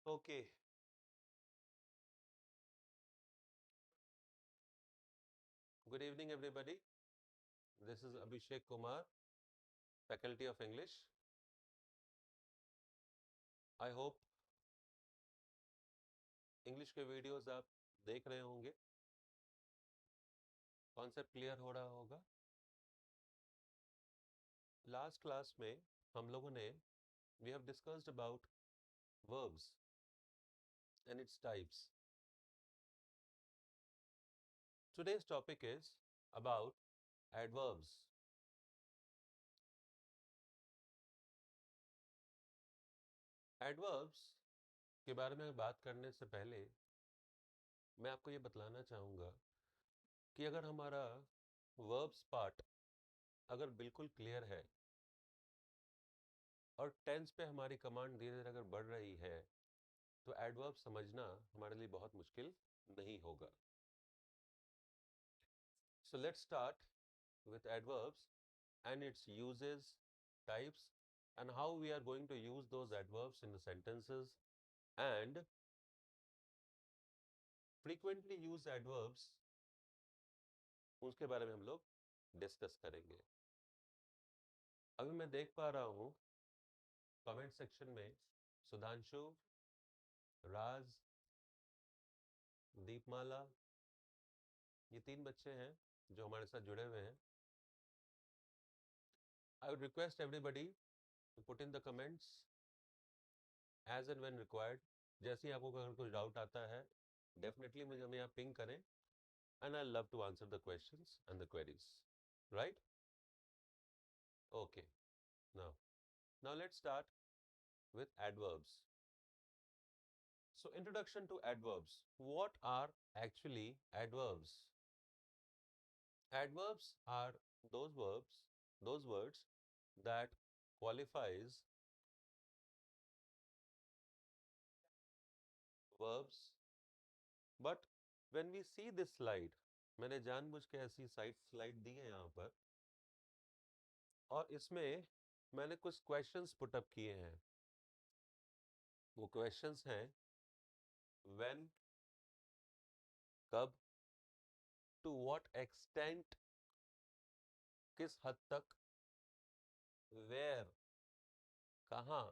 Okay. Good evening, everybody. This is Abhishek Kumar, Faculty of English. I hope English के videos आप देख रहे होंगे, कॉन्सेप्ट क्लियर हो रहा होगा। लास्ट क्लास में हम लोगों ने we have discussed about verbs and its types. Today's topic is about adverbs. Adverbs के बारे में बात करने से पहले मैं आपको ये बतलाना चाहूँगा कि अगर हमारा verbs पार्ट अगर बिल्कुल क्लियर है और टेंस पे हमारी कमांड धीरे धीरे अगर बढ़ रही है तो एडवर्ब समझना हमारे लिए बहुत मुश्किल नहीं होगा। So let's start with adverbs and its uses, types, and how we are going to use those adverbs in the sentences and frequently used adverbs उसके बारे में हम लोग डिस्कस करेंगे। अभी मैं देख पा रहा हूँ कमेंट सेक्शन में सुधांशु, राज, दीपमाला, ये 3 बच्चे हैं जो हमारे साथ जुड़े हुए हैं। I would request everybody to put in the comments as and when required. जैसे ही आपको अगर कुछ डाउट आता है डेफिनेटली मुझे हमें आप पिंग करें and I'll love to answer the questions and the queries. Right? Okay. Now let's start with adverbs. So introduction to adverbs. What are actually adverbs? Adverbs are those words that qualifies verbs. But when we see this slide, मैंने जानबूझ के ऐसी slide दी है यहाँ पर और इसमें मैंने कुछ क्वेश्चंस पुट अप किए हैं। वो क्वेश्चंस हैं when, कब, to what extent, किस हद तक, where, कहाँ,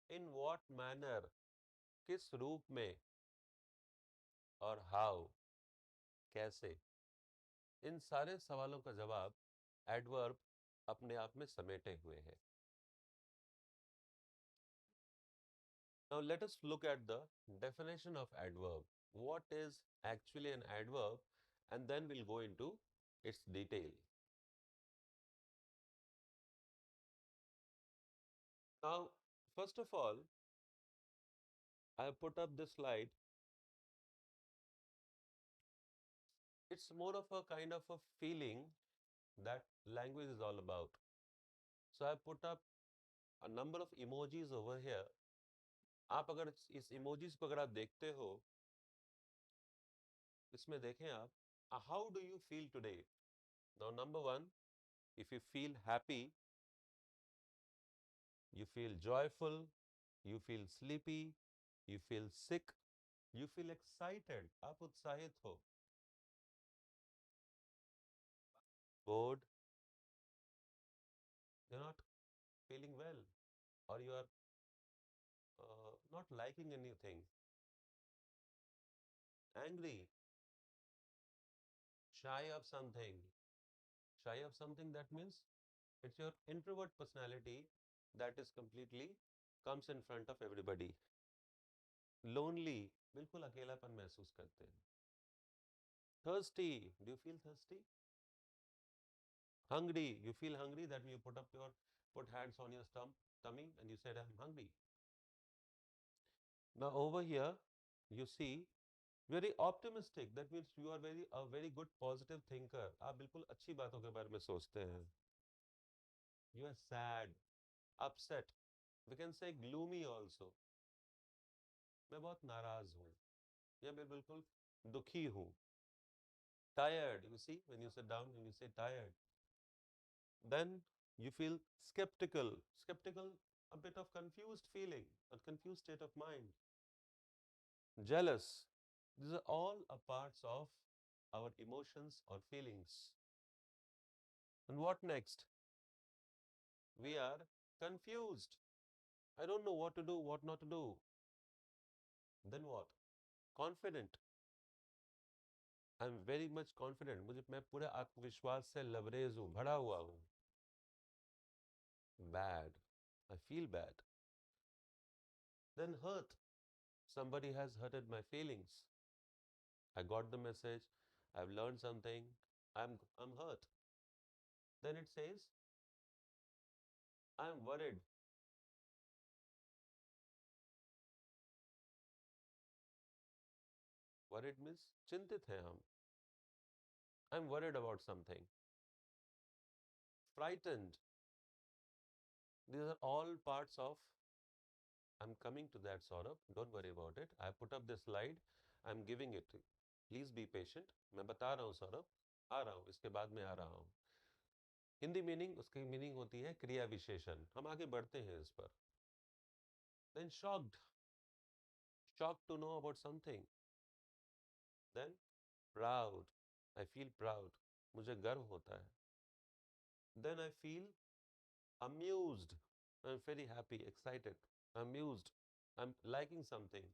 in what manner, किस रूप में और how, कैसे। इन सारे सवालों का जवाब एडवर्ब अपने आप में समेटे हुए हैं। Now let us look at the definition of adverb. What is actually an adverb? And then we'll go into its detail. Now, first of all, I have put up this slide. It's more of a kind of a feeling that language is all about. So I have put up a number of emojis over here. आप अगर इस emojis को अगर आप देखते हो, इसमें देखें आप, how do you feel today? Now, number one, if you feel happy, you feel joyful, you feel sleepy, you feel sick, you feel excited, आप उत्साहित हो, bored, you're not feeling well, or you are not liking anything, angry, shy of something. Shy of something, that means it's your introvert personality that is completely comes in front of everybody. Lonely, बिल्कुल अकेलापन महसूस करते हैं. Thirsty, do you feel thirsty? Hungry, you feel hungry, that means you put hands on your tummy and you said I'm hungry. Now over here you see very optimistic, that means you are a very good positive thinker. आप बिल्कुल अच्छी बातों के बारे में सोचते हैं. You are sad, upset, we can say gloomy also. मैं बहुत नाराज हूँ या मैं बिल्कुल दुखी हूँ. Tired, you see, when you sit down and you say tired. Then you feel skeptical. Skeptical a bit of confused feeling, a confused state of mind. Jealous. These are all a parts of our emotions or feelings. And what next? We are confused. I don't know what to do, what not to do. Then what? Confident. I am very much confident, मुझे मैं पूरे आत्मविश्वास से लबरेज हूँ, भरा हुआ हूँ. Bad. I feel bad. Then hurt. Somebody has hurted my feelings. I got the message. I've learned something. I'm hurt. Then it says, I'm worried. Worried means चिंतित हैं हम. I'm worried about something. Frightened. These are all parts of. I'm coming to that, Saurabh. Don't worry about it. I put up the slide. I'm giving it. Please be patient. मैं बता रहा हूँ सौरभ, आ रहा हूँ, इसके बाद में आ रहा हूँ. हिंदी मीनिंग, उसकी मीनिंग होती है क्रिया विशेषण. हम आगे बढ़ते हैं इस पर. Then shocked. Shocked to know about something. Then proud. I feel proud. मुझे गर्व होता है. Then I feel amused. I'm very happy, excited, amused. I'm liking something.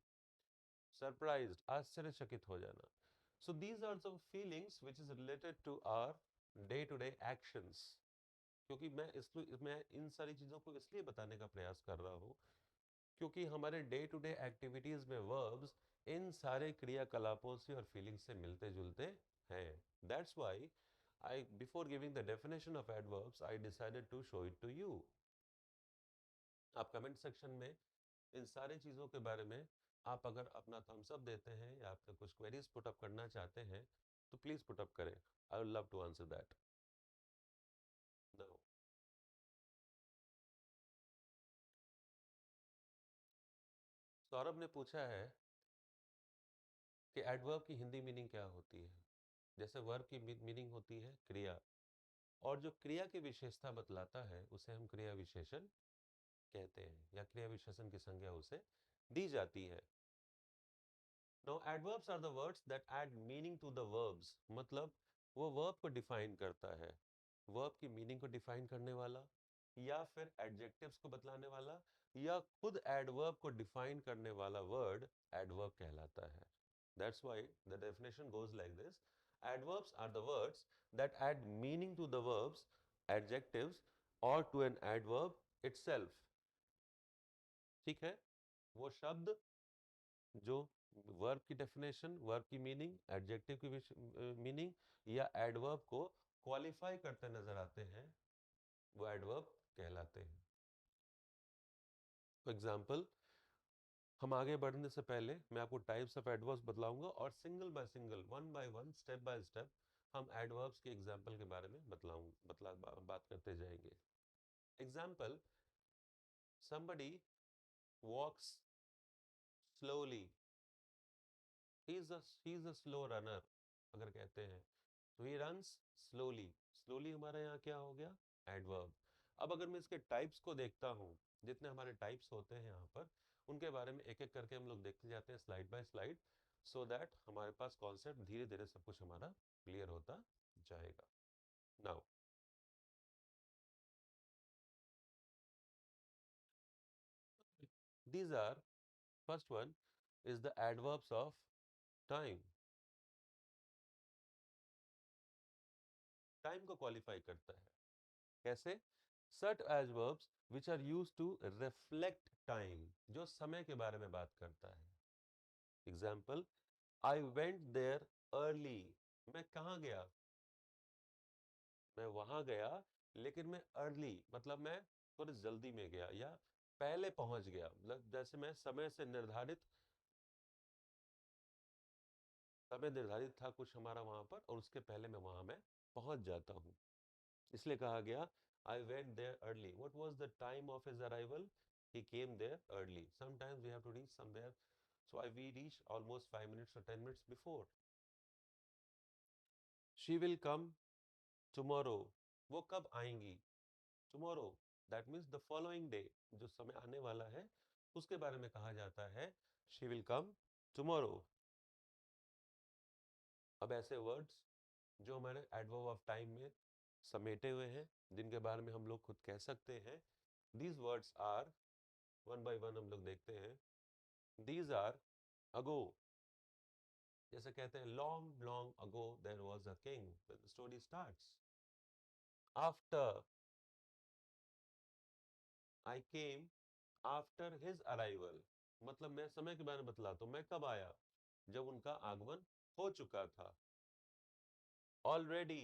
Surprised. आश्चर्यचकित हो जाना. So these are some feelings which is related to our day-to-day actions. क्योंकि मैं इन सारी चीज़ों को इसलिए बताने का प्रयास कर रहा हूँ क्योंकि हमारे डे टू डे एक्टिविटीज़ में वर्ब्स इन सारे क्रियाकलापों से और फीलिंग से मिलते जुलते हैं. That's why I before giving the definition of adverbs I decided to show it to you. आप कमेंट सेक्शन में इन सारी चीज़ों के बारे में आप अगर अपना थम्स अप देते हैं या आपका कुछ क्वेरीज पुट अप करना चाहते हैं तो प्लीज़ पुट अप करें. I would love to answer that. Now Saurabh ने पूछा है कि एडवर्ब की हिंदी मीनिंग क्या होती है. जैसे वर्ब की मीनिंग होती है क्रिया, और जो क्रिया की विशेषता बतलाता है उसे हम क्रिया विशेषण कहते हैं या क्रिया विशेषण की संज्ञा उसे दी जाती है. Now adverbs are the words that add meaning to the verbs. मतलब वो verb को define करता है, verb की meaning को define करने वाला, या फिर adjectives को बतलाने वाला, या खुद adverb को define करने वाला word adverb कहलाता है. That's why the definition goes like this. Adverbs are the words that add meaning to the verbs, adjectives or to an adverb itself. ठीक है, वो शब्द जो वर्ब की डेफिनेशन, वर्ब की मीनिंग, एडजेक्टिव की मीनिंग या एडवर्ब को क्वालिफाई करते नजर आते हैं, वो एडवर्ब कहलाते हैं. फॉर एग्जाम्पल, हम आगे बढ़ने से पहले मैं आपको टाइप्स ऑफ एडवर्ब्स बतलाऊंगा और single by single, one by one, step by step हम एडवर्ब्स के एग्जाम्पल के बारे में बात करते जाएंगे. Example, somebody walks slowly. He is a slow runner. अगर कहते हैं तो he runs slowly. slowly हमारा यहाँ क्या हो गया? एडवर्ब. अब अगर मैं इसके टाइप्स को देखता हूँ, जितने हमारे टाइप्स होते हैं यहाँ पर, उनके बारे में एक एक करके हम लोग देखते जाते हैं slide bye slide, so that हमारे पास कॉन्सेप्ट धीरे धीरे सब कुछ हमारा क्लियर होता जाएगा. Now these are, first one is the adverbs of time. Time को क्वालिफाई करता है. कैसे? Such adverbs which are used to reflect time, जो समय के बारे में बात करता है. Example, I went there early. मैं कहाँ गया? मैं वहां गया, लेकिन मैं early मतलब मैं थोड़ी जल्दी में गया या पहले पहुंच गया. मतलब जैसे मैं समय निर्धारित था कुछ हमारा वहां पर, और उसके पहले मैं वहां में पहुंच जाता हूँ. इसलिए कहा गया I went there early. What was the time of his arrival? He came there early. Sometimes we have to reach somewhere. So we reach almost 5 minutes or 10 minutes before. She will come tomorrow. वो कब आएंगी? Tomorrow. That means the following day, जो समय आने वाला है उसके बारे में कहा जाता है शी विल कम टुमारो। अब ऐसे वर्ड्स जो हमारे एडवर्ब ऑफ टाइम में समेटे हुए हैं, जिनके बारे में हम लोग खुद कह सकते हैं, these words are, one by one हम लोग देखते हैं। दीज आर अगो, जैसे कहते हैं long long ago there was a king, when the story starts. After, I came after his arrival, मतलब मैं समय के बारे में बतलाता हूं, मैं कब आया, जब उनका आगमन हो चुका था। Already,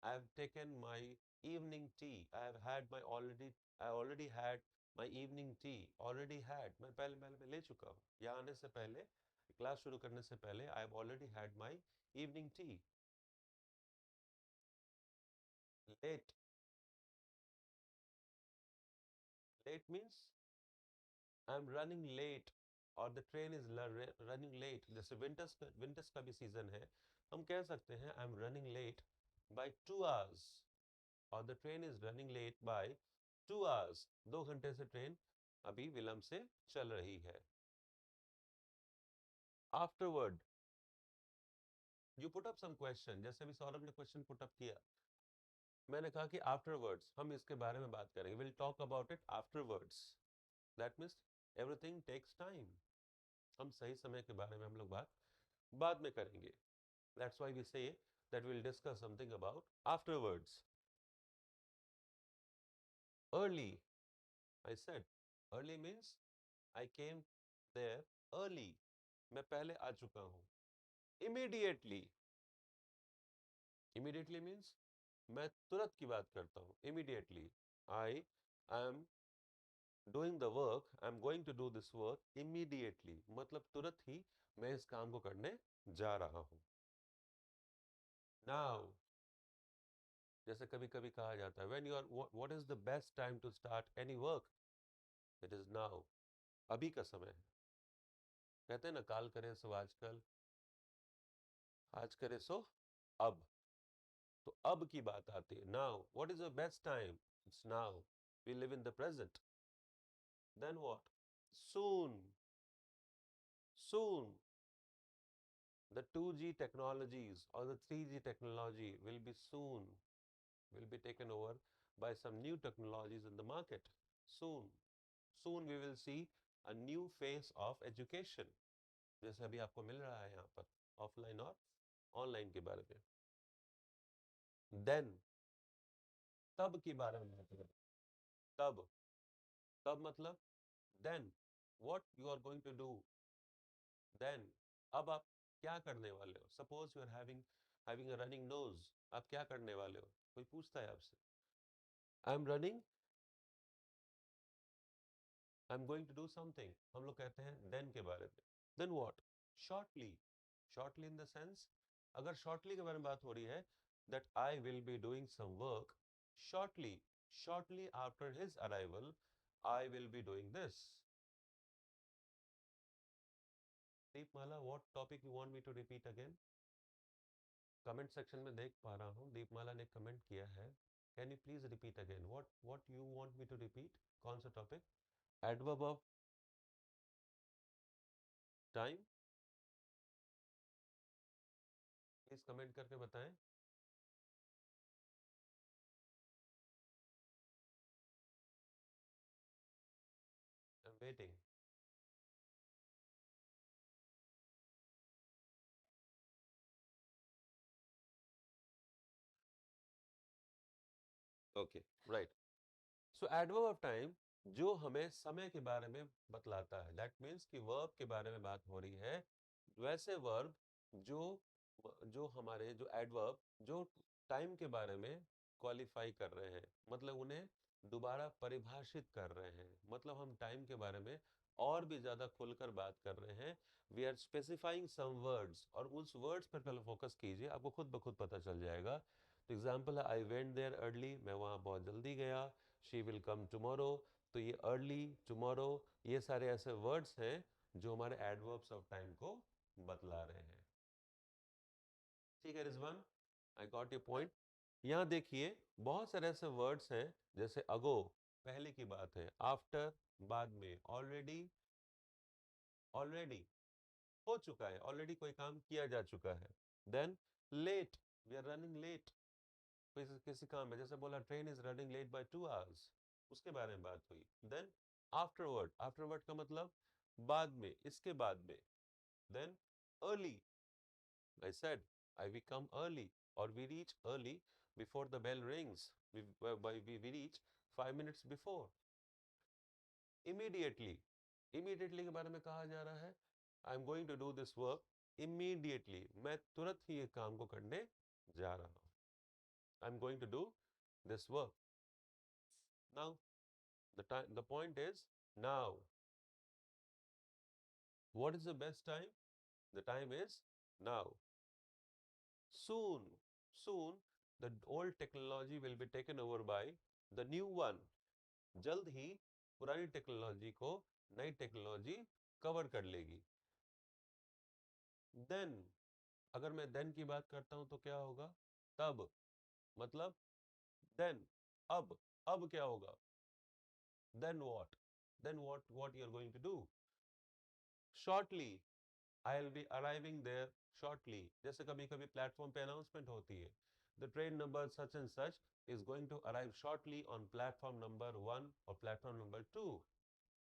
I have taken my evening tea. I have had my already. I already had my evening tea. Already had. मैं पहले पहले मैं ले चुका हूँ। यहाँ आने से पहले, क्लास शुरू करने से पहले, I have already had my evening tea. Late. Late means I'm running late, और the train is running late. जैसे विंटर्स का भी सीजन है, हम कह सकते हैं I'm running late by 2 hours, और the train is running late by 2 hours. 2 घंटे से ट्रेन अभी विलंब से चल रही है। Afterward, you put up some question, जैसे अभी सौरभ ने क्वेश्चन पुट अप किया, मैंने कहा कि आफ्टरवर्ड्स हम इसके बारे में बात करेंगे, will talk about it afterwards. That means everything takes time, हम सही समय के बारे में हम लोग बात बाद में करेंगे। That's why we say that will discuss something about afterwards. Early, I said early means I came there early, मैं पहले आ चुका हूं। इमीडिएटली, इमीडिएटली मीन्स मैं तुरंत की बात करता हूं। Immediately, I am doing the work, I am going to do this work immediately, मतलब तुरंत ही मैं इस काम को करने जा रहा हूं। नाउ, जैसे कभी कभी कहा जाता है when you are, what is the best time to start any work, it is now, अभी का समय है। कहते हैं ना, काल करे सो आजकल, आज करे सो अब, तो अब की बात आती है। Now, what is the best time, it's now, we live in the present. Then what, soon, soon the 2G technologies or the 3G technology will be soon, will be taken over by some new technologies in the market. Soon, soon we will see a new phase of education, जैसे अभी आपको मिल रहा है यहाँ पर offline और online के बारे में। देन, तब के बारे में बात करें। तब, तब मतलब then, what you are going to do then, अब आप क्या करने वाले हो। Suppose you are having a running nose, आप क्या करने वाले हो, कोई पूछता है आपसे, I am running, I am going to do something, हम लोग कहते हैं देन के बारे में। Then what, shortly, shortly in the sense, अगर शॉर्टली के बारे में बात हो रही है, that I will be doing some work shortly, shortly after his arrival I will be doing this. Deepmala, what topic you want me to repeat again? Comment section में देख पा रहा हूँ दीपमाला ने कमेंट किया है, can you please repeat again, what you want me to repeat, कौन सा topic? Adverb of time, please comment करके बताएं। I am waiting. Okay, right. So adverb of time जो हमें समय के बारे में बतलाता है, दैट मीन्स कि वर्ब के बारे में बात हो रही है। वैसे वर्ब जो जो हमारे जो एडवर्ब जो टाइम के बारे में क्वालिफाई कर रहे हैं, मतलब उन्हें दोबारा परिभाषित कर रहे हैं, मतलब हम टाइम के बारे में और भी ज्यादा खुलकर बात कर रहे हैं। We are specifying some words, और उस वर्ड्स पर पहले फोकस कीजिए, आपको खुद ब खुद पता चल जाएगा। तो एग्जाम्पल है, आई वेंट देयर अर्ली, मैं वहाँ बहुत जल्दी गया। शी विल कम टुमारो, तो ये अर्ली, टुमारो, ये सारे ऐसे वर्ड्स हैं जो हमारे एडवर्ब्स ऑफ टाइम को बतला रहे हैं। ठीक है रिजवान, आई गॉट योर पॉइंट। यहाँ देखिए बहुत सारे ऐसे वर्ड्स हैं, जैसे अगो, पहले की बात है, आफ्टर बाद में, ऑलरेडी ऑलरेडी हो चुका है, ऑलरेडी कोई काम किया जा चुका है। Then late, we are running late, किसी काम में, जैसे बोला train is running late by 2 hours, उसके बारे में बात हुई। देन आफ्टरवर्ड, आफ्टरवर्ड का मतलब बाद में, इसके बाद में। Then early, I said, we come early or we reach early before the bell rings. We reach 5 minutes before. Immediately. Immediately के बारे में कहा जा रहा है, I'm going to do this work immediately. मैं तुरंत ही ये काम को करने जा रहा हूँ. I'm going to do this work. Now, the point is now. What is the best time? The time is now. Soon, soon, the old technology will be taken over by the new one. जल्द ही पुरानी technology को नई technology cover कर लेगी। Then, अगर मैं then की बात करता हूं तो क्या होगा? तब, मतलब देन, अब क्या होगा? Then what? Then what you are going to do? Shortly, I will be arriving there shortly. जैसे कभी कभी प्लेटफॉर्म पे अनाउंसमेंट होती है, the train number such and such is going to arrive shortly on platform number 1 or platform number 2.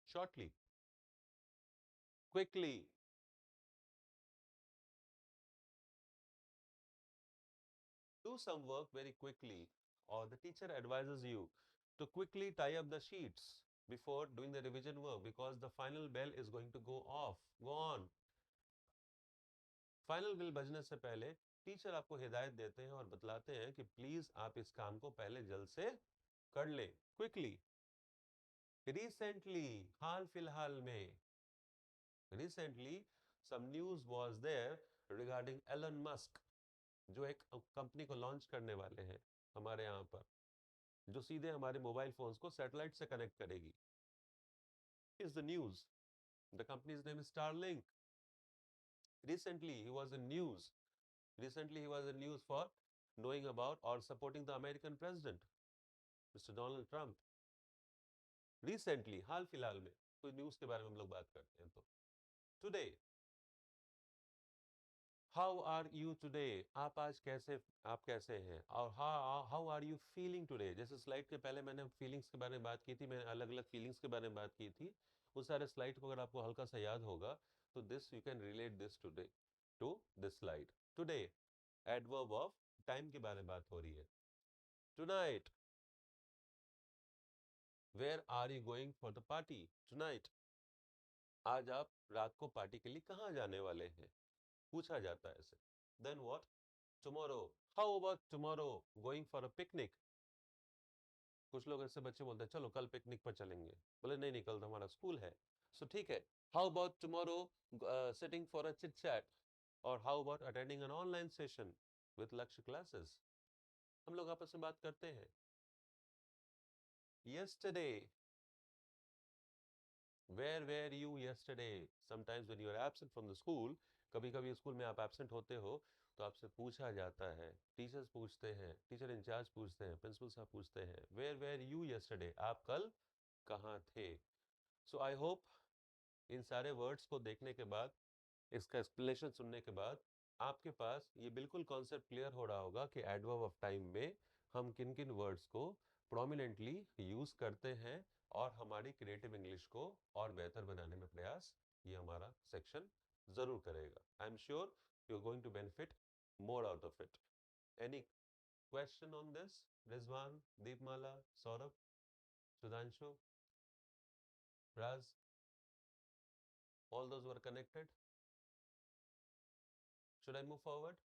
Shortly, quickly, do some work very quickly, or the teacher advises you to quickly tie up the sheets before doing the revision work, because the final bell is going to go off, go on. Final bill बजने से पहले teacher आपको हिदायत देते हैं और बतलाते हैं कि प्लीज आप इस काम को पहले जल्द से कर लें, क्विकली। रिसेंटली, हाल फिलहाल में, recently some news was there regarding Elon Musk, जो एक कंपनी को लॉन्च करने वाले हैं हमारे यहाँ पर, जो सीधे हमारे मोबाइल फोन्स को सैटेलाइट से कनेक्ट करेगी। Is the news? The company's name is Starlink. Recently, he was in news. Recently, he was in news for knowing about or supporting the American president, Mr. Donald Trump. Recently, हाल फिलहाल में कोई news के बारे में हम लोग बात करते हैं तो today, how are you today? आप आज कैसे, आप कैसे हैं? और how are you feeling today? जैसे स्लाइड के पहले मैंने फीलिंग्स के बारे में बात की थी, मैंने अलग अलग फीलिंग्स के बारे में बात की थी। उस सारे स्लाइड को अगर आपको हल्का सा याद होगा तो this you can relate this today to this slide. Today, adverb of time के बारे में बात हो रही है। Tonight, where are you going for the party tonight? आज आप रात को पार्टी के लिए कहाँ जाने वाले हैं, पूछा जाता है ऐसे। Then what? Tomorrow, how about tomorrow going for a picnic? कुछ लोग ऐसे बच्चे बोलते हैं चलो कल पिकनिक पर चलेंगे, बोले नहीं नहीं कल तो हमारा स्कूल है। सो ठीक है, how about tomorrow sitting for a chit chat, और how about attending an online session with Lakshya classes? हम लोग आपस में बात करते हैं। Yesterday, where were you yesterday? Sometimes when you are absent from the school, कभी कभी स्कूल में आप एब्सेंट होते हो तो आपसे पूछा जाता है, टीचर्स पूछते हैं, टीचर इंचार्ज पूछते हैं, प्रिंसिपल साहब पूछते हैं, वेयर यू यस्टरडे? आप कल कहाँ थे? सो आई होप इन सारे वर्ड्स को देखने के बाद, इसका एक्सप्लेनेशन सुनने के बाद, आपके पास ये बिल्कुल कॉन्सेप्ट क्लियर हो रहा होगा कि एडवर्ब ऑफ टाइम में हम किन किन वर्ड्स को प्रोमिनेंटली यूज करते हैं और हमारी क्रिएटिव इंग्लिश को और बेहतर बनाने में प्रयास ये हमारा सेक्शन जरूर करेगा। I am sure you are going to benefit more out of it. Any question on this? Rizwan, Deepmala, Saurabh, Sudhanshu, Raj, all those who are connected? Should I move forward?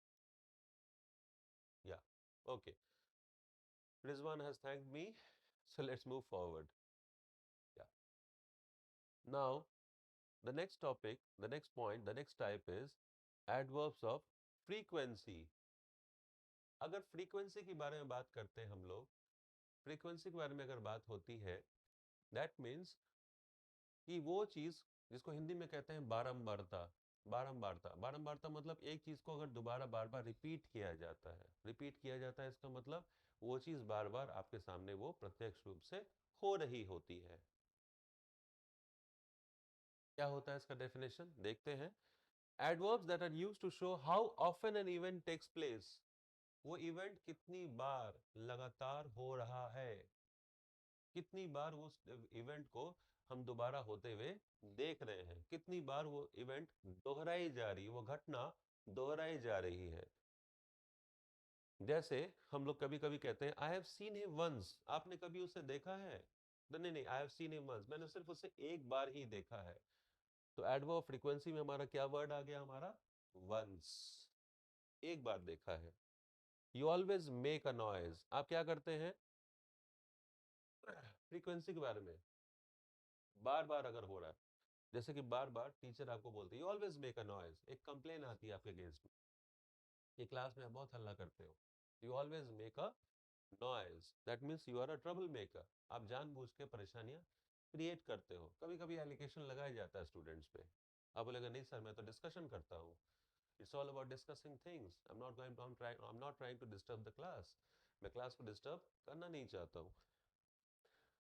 Yeah. Okay. Rizwan has thanked me. So let's move forward. Yeah. Now, the next topic, the next point, the next type is adverbs of frequency. अगर frequency की बारे में बात करते हैं हम लोग, frequency के बारे में अगर बात होती है, that means कि वो चीज जिसको हिंदी में कहते हैं बारंबारता। बारंबारता, बारंबारता मतलब एक चीज को अगर दोबारा बार बार रिपीट किया जाता है, रिपीट किया जाता है, इसका मतलब वो चीज बार बार आपके सामने वो प्रत्यक्ष रूप से हो रही होती है। क्या होता है इसका डेफिनेशन देखते हैं। Adverbs that are used to show how often an event takes place, वो इवेंट कितनी बार लगातार हो रहा है, कितनी बार उस इवेंट को हम दोबारा होते हुए देख रहे हैं, कितनी बार वो इवेंट दोहराई जा रही है, वो घटना दोहराई जा रही है। जैसे हम लोग कभी कभी कहते हैं I have seen him once, आपने कभी उसे देखा है? नहीं नहीं, I have seen him once, मैंने सिर्फ उसे एक बार ही देखा है। तो एडवर्ब फ्रीक्वेंसी में हमारा क्या वर्ड आ गया, हमारा वंस, एक बार देखा है। You always make a noise, आप क्या करते हैं फ्रीक्वेंसी के बारे में, बार बार अगर हो रहा है, जैसे कि बार बार टीचर आपको बोलते हैं you always make a noise, एक कंप्लेन आती है आपके अगेंस्ट में कि क्लास में आप बहुत हल्ला करते हो, you always make a noise, that means you are a trouble maker, आप जानबूझ के परेशानियां क्रिएट करते हो। कभी कभी एलिगेशन लगाया जाता है स्टूडेंट्स पे, आप बोलेगा नहीं सर मैं तो डिस्कशन करता हूँ, it's all about discussing things, I am not going to I am not trying to disturb the class, मैं क्लास को डिस्टर्ब करना नहीं चाहता हूँ।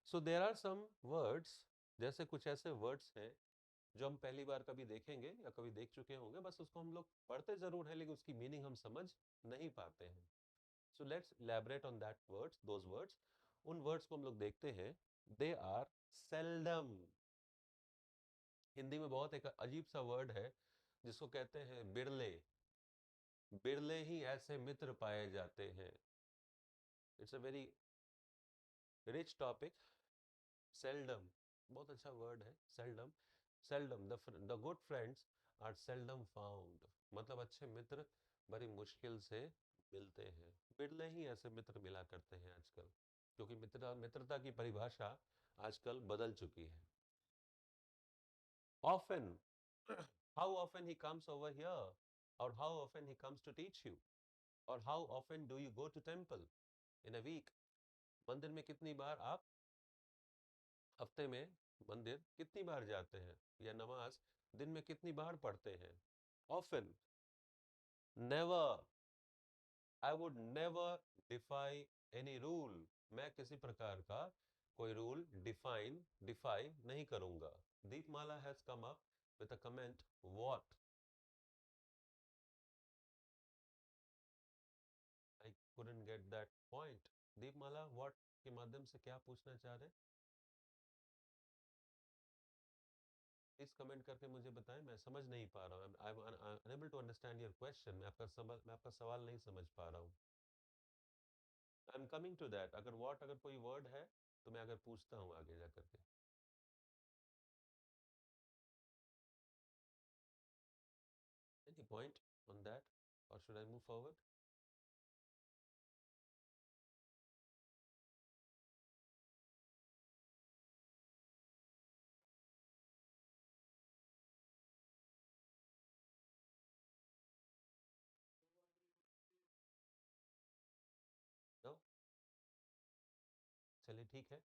So there are some words, जैसे कुछ ऐसे वर्ड्स हैं जो हम पहली बार कभी देखेंगे या कभी देख चुके होंगे, बस उसको हम लोग पढ़ते जरूर है लेकिन उसकी मीनिंग हम समझ नहीं पाते हैं। So let's elaborate on that words, those words, उन वर्ड्स को हम लोग देखते हैं। दे आर सेल्डम, हिंदी में बहुत एक अजीब सा वर्ड है जिसको कहते हैं बिरले, बिरले ही ऐसे मित्र पाए जाते हैं। It's a very rich topic, seldom, बहुत अच्छा वर्ड है seldom. Seldom, the good friends are seldom found, मतलब अच्छे मित्र बड़ी मुश्किल से मिलते हैं, बिरले ही ऐसे मित्र मिला करते हैं आजकल, क्योंकि मित्रता की परिभाषा आजकल बदल चुकी है। often how often he comes over here, or how often he comes to teach you, or how often do you go to temple in a week, मंदिर में कितनी बार आप हफ्ते में मंदिर कितनी बार जाते हैं, या नमाज दिन में कितनी बार पढ़ते हैं। often, never, I would never defy any rule, मैं किसी प्रकार का कोई रूल डिफाई नहीं करूंगा। दीपमाला has come up with a comment, what, I couldn't get that point। Deepmala what के माध्यम से क्या पूछना चाह रहे, प्लीज कमेंट करके मुझे बताएं, मैं समझ नहीं पा रहा हूँ, I am unable to understand your question, मैं आपका सवाल नहीं समझ पा रहा हूँ। I am coming to that, अगर what अगर कोई वर्ड है तो मैं अगर पूछता हूँ आगे जा करके। Any point on that, or should I move forward? No, चलिए ठीक है,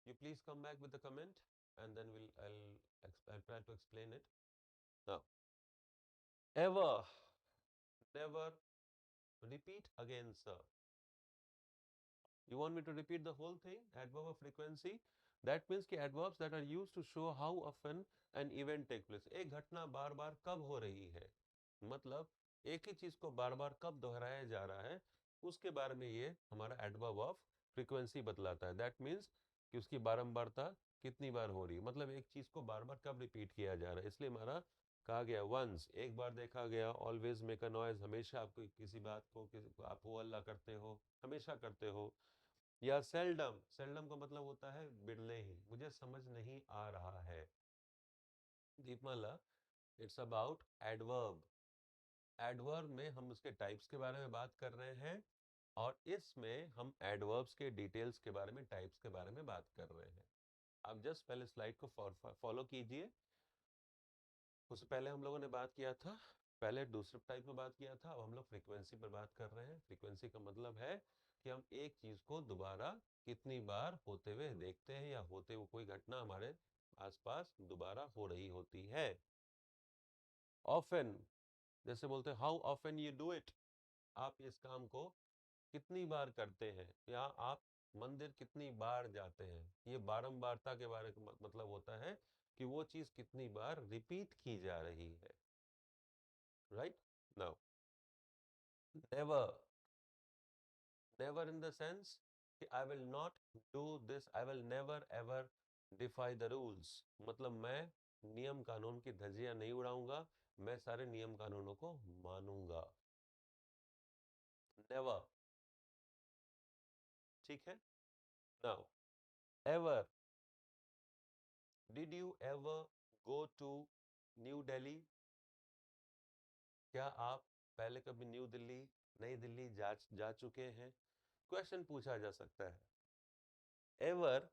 you please come back with the comment and then I'll try to explain it now। Ever, never, repeat again sir, you want me to repeat the whole thing, adverb of frequency, that means कि adverbs that are used to show how often an event take place, एक घटना बार बार कब हो रही है, मतलब एक ही चीज को बार बार कब दोहराया जा रहा है, उसके बारे में ये हमारा adverb of frequency बतलाता है। that means कि उसकी बारंबारता कितनी बार हो रही है, मतलब एक चीज को बार बार कब रिपीट किया जा रहा है, इसलिए हमारा कहा गया वंस, एक बार देखा गया, ऑलवेज मेक अ नॉइज, हमेशा आप किसी बात को आप हो अल्लाह करते हो, हमेशा करते हो, या सेल्डम, सेल्डम का मतलब होता है बिरले ही, मुझे समझ नहीं आ रहा है। दीपमाला, इट्स अबाउट एडवर्ब, एडवर्ब में हम उसके टाइप्स के बारे में बात कर रहे हैं, और इसमें हम एडवर्ब्स के डिटेल्स के बारे में, टाइप्स के बारे में बात कर रहे हैं। आप जस्ट पहले स्लाइड को फॉलो कीजिए, उससे पहले हम लोगों ने बात किया था, पहले दूसरे टाइप में बात किया था, अब हम लोग फ्रीक्वेंसी पर बात कर रहे हैं। फ्रीक्वेंसी का मतलब है कि हम एक चीज को दोबारा कितनी बार होते हुए देखते हैं, या होते हुए कोई घटना हमारे आसपास दोबारा हो रही होती है। ऑफन, जैसे बोलते हैं how often you do it, आप इस काम को कितनी बार करते हैं, या आप मंदिर कितनी बार जाते हैं, ये बारंबारता के बारे में मतलब होता है कि वो चीज कितनी बार रिपीट की जा रही है, right? Now never, never in the sense कि I will not do this, I will never ever defy the rules, मतलब मैं नियम कानून की धज्जियां नहीं उड़ाऊंगा, मैं सारे नियम कानूनों को मानूंगा। नेवर, ठीक है। Now ever, did you ever go to New Delhi? क्या आप पहले कभी न्यू दिल्ली, नई दिल्ली जा चुके हैं? क्वेश्चन पूछा जा सकता है। Ever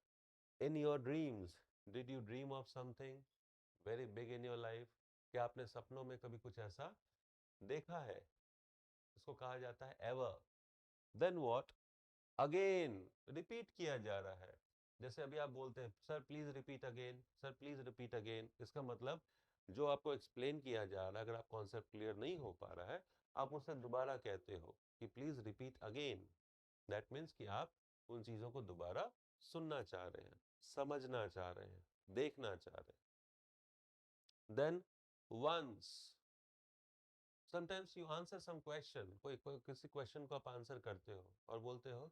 in your dreams, did you dream of something very big in your life? क्या आपने सपनों में कभी कुछ ऐसा देखा है? इसको कहा जाता है ever. Then what? Again, repeat किया जा रहा है। जैसे अभी आप बोलते हैं sir please repeat again, sir please repeat again, इसका मतलब जो आपको एक्सप्लेन किया जा रहा है, अगर आप कॉन्सेप्ट क्लियर नहीं हो पा रहा है, आप उससे दोबारा कहते हो कि please repeat again. That means कि आप उन चीजों को दोबारा सुनना चाह रहे हैं, समझना चाह रहे हैं, देखना चाह रहे हैं। Then once, sometimes you answer some question, कोई किसी क्वेश्चन को आप आंसर करते हो और बोलते हो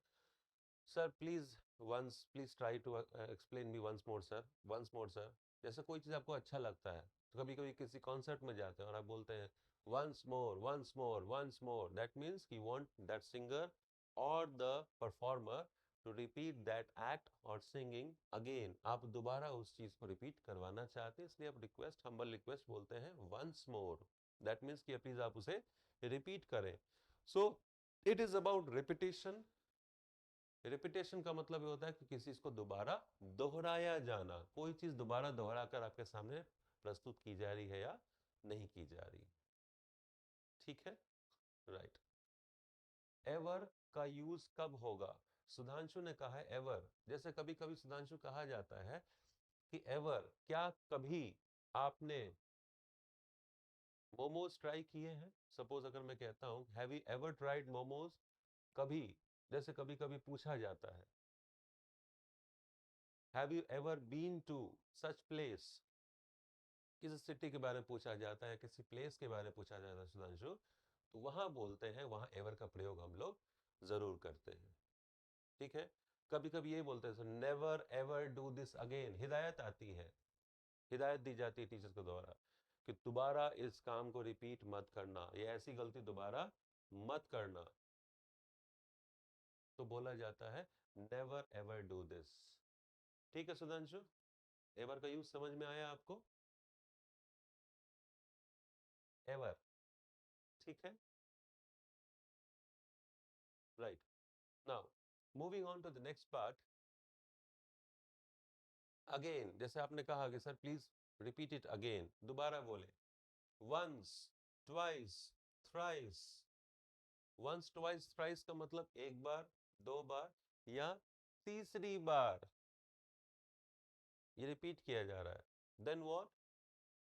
sir please once, please try to explain me once more sir, once more sir. जैसे कोई चीज़ आपको अच्छा लगता है, तो कभी कभी किसी कॉन्सर्ट में जाते हैं और आप बोलते हैं once more, once more, once more, that means कि वांट दैट सिंगर और the performer to repeat that act और सिंगिंग अगेन, आप दोबारा उस चीज़ को रिपीट करवाना चाहते हैं, इसलिए आप रिक्वेस्ट, हम्बल रिक्वेस्ट बोलते हैं वंस मोर। दैट मीन्स कि प्लीज आप उसे रिपीट करें। So it is about repetition. Repetition का मतलब ये होता है कि किसी चीज को दोबारा दोहराया जाना, कोई चीज दोबारा दोहरा कर आपके सामने प्रस्तुत की जा रही है या नहीं की जा रही, ठीक है, राइट। एवर का यूज कब होगा? सुधांशु ने कहा है एवर। जैसे कभी कभी सुधांशु कहा जाता है कि एवर, क्या कभी आपने मोमोज ट्राई किए हैं? सपोज अगर मैं कहता हूं have you ever tried momos, कभी, जैसे कभी कभी पूछा जाता है have you ever been to such place, किसी सिटी के बारे में पूछा जाता है, किसी प्लेस के बारे में पूछा जाता है सुधांशु, तो वहां बोलते हैं, वहां एवर का प्रयोग हम लोग जरूर करते हैं, ठीक है। कभी कभी ये बोलते हैं never ever do this again, हिदायत आती है, हिदायत दी जाती है टीचर्स के द्वारा कि दोबारा इस काम को रिपीट मत करना, ये ऐसी गलती दोबारा मत करना, तो बोला जाता है नेवर एवर डू दिस, ठीक है सुधांशु। एवर का यूज समझ में आया आपको? एवर, ठीक है, right. Now moving on to the next part. Again, जैसे आपने कहा कि sir please repeat it again, दोबारा बोले। Once, twice, thrice. Once twice thrice का मतलब एक बार, दो बार या तीसरी बार, ये रिपीट किया जा रहा है। Then what?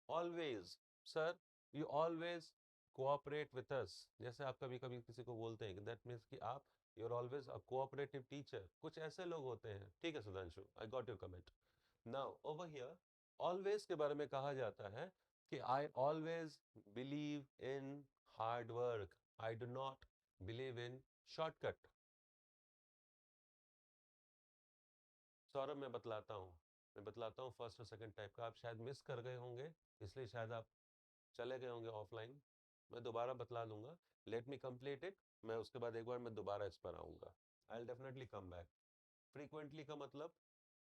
Always, sir you always cooperate with us, जैसे आप कभी कभी किसी को बोलते हैं दैट मीन्स कि आप, you are always a cooperative teacher, कुछ ऐसे लोग होते हैं, ठीक है Sudhanshu, I got your comment. Now over here, always के बारे में कहा जाता है कि I always believe in hard work, I do not believe in shortcut. Saurabh, मैं बतलाता हूँ फर्स्ट और सेकंड टाइप का, आप शायद मिस कर गए होंगे, इसलिए शायद आप चले गए होंगे ऑफलाइन, मैं दोबारा बतला दूंगा। लेट मी कंप्लीट इट, मैं उसके बाद एक बार मैं दोबारा इस पर आऊंगा, I will definitely come back. Frequently का मतलब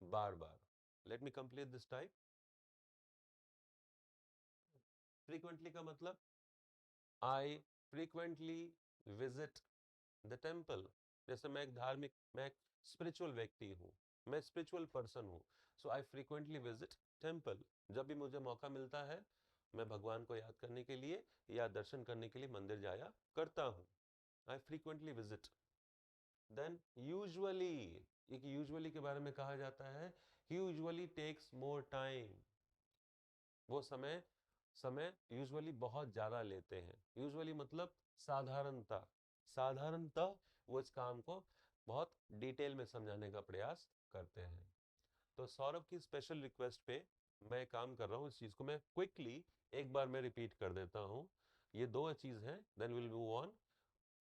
बार बार, let me complete this type. Frequently का मतलब I frequently visit the temple. जैसे मैं एक स्पिरिचुअल व्यक्ति हूँ, मैं स्पिरिचुअल पर्सन हूँ, सो आई फ्रीक्वेंटली विजिट टेम्पल। जब भी मुझे मौका मिलता है, मैं भगवान को याद करने के लिए या दर्शन करने के लिए मंदिर जाया करता हूँ, आई फ्रीक्वेंटली विजिट। देन यूजुअली, एक यूजुअली के बारे में कहा जाता है, यूजुअली टेक्स मोर टाइम, वो समय समय यूजुअली बहुत ज्यादा लेते हैं। यूजुअली मतलब साधारणता, साधारणतः वो इस काम को बहुत डिटेल में समझाने का प्रयास करते हैं। तो सौरभ की स्पेशल रिक्वेस्ट पे मैं काम कर रहा हूँ, इस चीज़ को मैं क्विकली एक बार मैं रिपीट कर देता हूँ। ये दो चीज़ हैं, then will move on.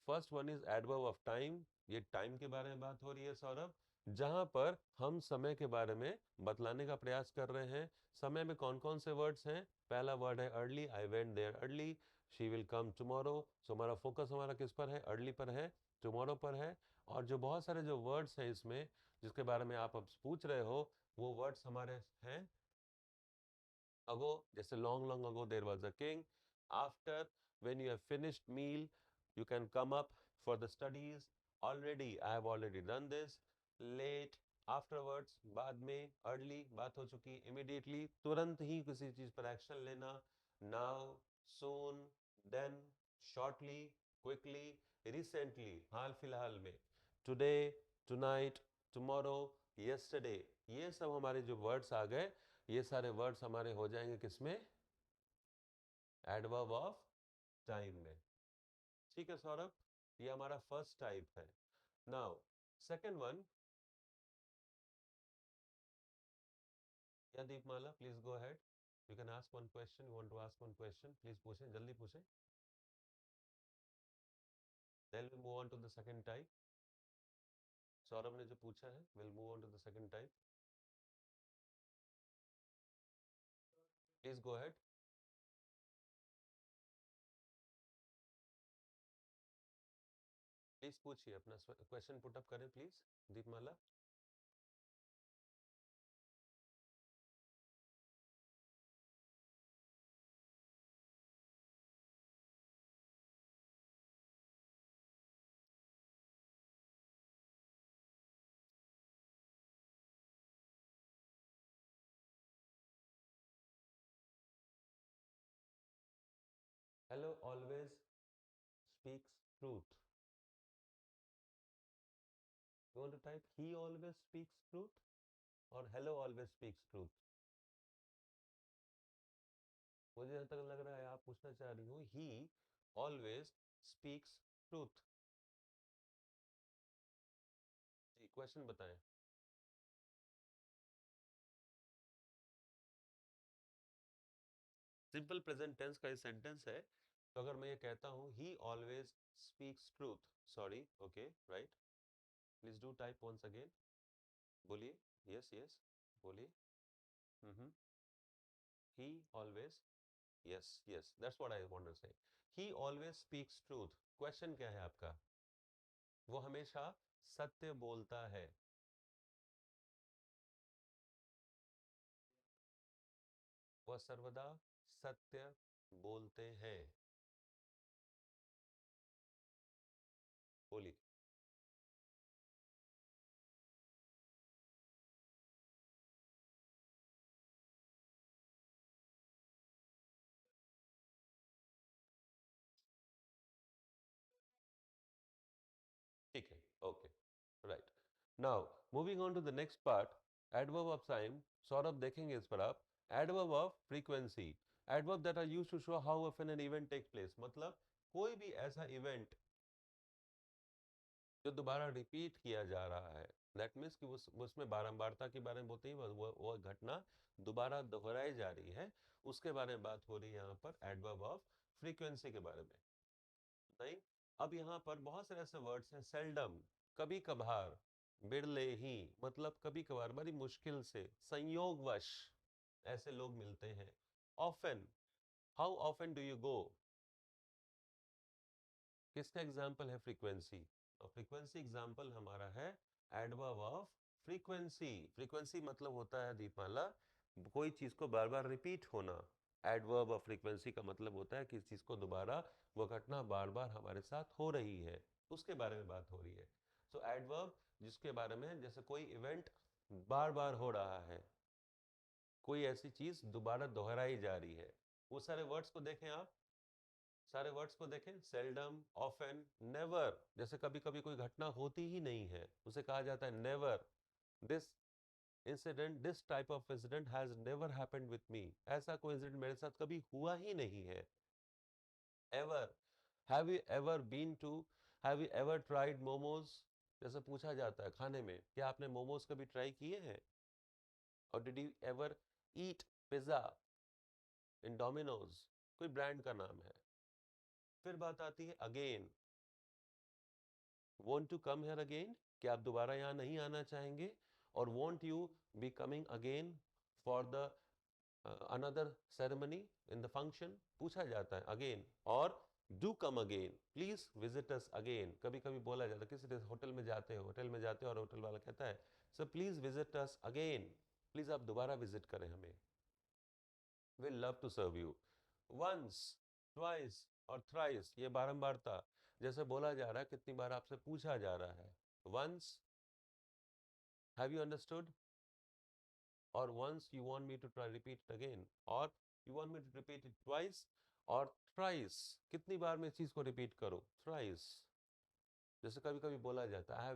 First one is adverb of time. ये टाइम के बारे में बात हो रही है सौरभ, जहां पर हम समय के बारे में बतलाने का प्रयास कर रहे हैं। समय में कौन कौन से वर्ड्स हैं? पहला वर्ड है early, I went there early, she will come tomorrow. So हमारा फोकस हमारा किस पर है? अर्ली पर है, टुमारो पर है। और जो बहुत सारे जो वर्ड्स हैं इसमें जिसके बारे में आप अब पूछ रहे हो, वो वर्ड्स हमारे हैं ago, जैसे long long ago there was a king. After, when you have finished meal, you can come up for the studies. Already, I have already done this. Late, afterwards, बाद में, early, बात हो चुकी, immediately, तुरंत ही किसी चीज पर एक्शन लेना, now, soon, then, shortly, quickly, recently, हाल फिलहाल में, today, tonight, tomorrow, yesterday, ये सब हमारे जो वर्ड्स आ गए, ये सारे वर्ड्स हमारे हो जाएंगे किसमें? एडवर्ब ऑफ टाइम में। ठीक है सौरभ, ये हमारा फर्स्ट टाइप है। नाउ सेकंड वन, या Deepmala please go ahead, you can ask one question, you want to ask one question, please पूछें, जल्दी पूछें। Then we move on to the second type. Saurabh ने जो पूछा है, will move on to the second type, please go ahead. Please पूछिए, अपना question put up करें please, Deepmala. Hello always speaks truth. You want to type he always speaks truth or hello always speaks truth? मुझे जहाँ तक लग रहा है आप पूछना चाह रही हो he always speaks truth। जी क्वेश्चन बताएं। सिंपल प्रेजेंट टेंस का ये सेंटेंस है, तो अगर मैं ये कहता हूँ he always speaks truth, sorry, okay right, please do type once again, बोलिए, यस यस, बोलिए। Hmm, he always, yes yes, that's what I want to say, he always speaks truth। Question क्या है आपका? वो हमेशा सत्य बोलता है। वह सर्वदा सत्य बोलते हैं। बोलिए। ठीक है, okay, right. Now moving on to the next part, adverb of time. Saurabh देखेंगे इस पर आप, adverb of frequency, adverb that are used to show how often an event take place, मतलब कोई भी ऐसा इवेंट जो दोबारा रिपीट किया जा रहा है, दैट मीन्स कि उसमें बारंबारता के बारे में बोलते ही वो घटना दोबारा दोहराई जा रही है, उसके बारे में बात हो रही है यहाँ पर एडवर्ब ऑफ फ्रीक्वेंसी के बारे में। नहीं, अब यहाँ पर बहुत सारे ऐसे वर्ड्स हैं, सेल्डम, कभी कभार, बिरले ही, मतलब कभी कभार, बड़ी मुश्किल से, संयोगवश ऐसे लोग मिलते हैं। Often, how often do you go, किसका एग्जाम्पल है? फ्रीक्वेंसी। और फ्रीक्वेंसी एग्जाम्पल हमारा है एडवर्ब ऑफ फ्रीक्वेंसी। फ्रीक्वेंसी मतलब होता है दीपमाला, कोई चीज को बार बार रिपीट होना। एडवर्ब ऑफ फ्रीक्वेंसी का मतलब होता है कि इस चीज को दोबारा, वो घटना बार बार हमारे साथ हो रही है, उसके बारे में बात हो रही है। सो एडवर्ब जिसके बारे में, जैसे कोई इवेंट बार बार हो रहा है, कोई ऐसी चीज दोबारा दोहराई जा रही है, वो सारे वर्ड्स को देखें आप, सारे वर्ड्स को देखें, सेल्डम, ऑफन, नेवर, जैसे कभी कभी कोई घटना होती ही नहीं है, उसे कहा जाता है never. This incident, this type of incident has never happened with me, ऐसा कोई इंसिडेंट मेरे साथ कभी हुआ ही नहीं है। Ever, have you ever been to, have you ever tried momos, जैसे पूछा जाता है खाने में, क्या आपने मोमोज कभी ट्राई किए हैं? और did you ever eat pizza in Domino's? कोई ब्रांड का नाम है। फिर बात आती है again, want to come here again, क्या आप दोबारा यहाँ नहीं आना चाहेंगे? और won't you be coming again for the another ceremony in the function? पूछा जाता है अगेन। और do come again, please visit us again. कभी कभी बोला जाता है, किसी होटल में जाते हो और होटल वाला कहता है sir please visit us again, please आप दोबारा विजिट करें हमें, we love to serve you. Once, twice और थ्राइस, ये बारंबारता, जैसे बोला जा रहा है कितनी बार आपसे पूछा जा रहा है। Once, have you understood? और once you want me to try repeat it again, और you want me to repeat it twice, और thrice, कितनी बार मैं इस चीज को रिपीट करूं? thrice। जैसे कभी कभी बोला जाता है I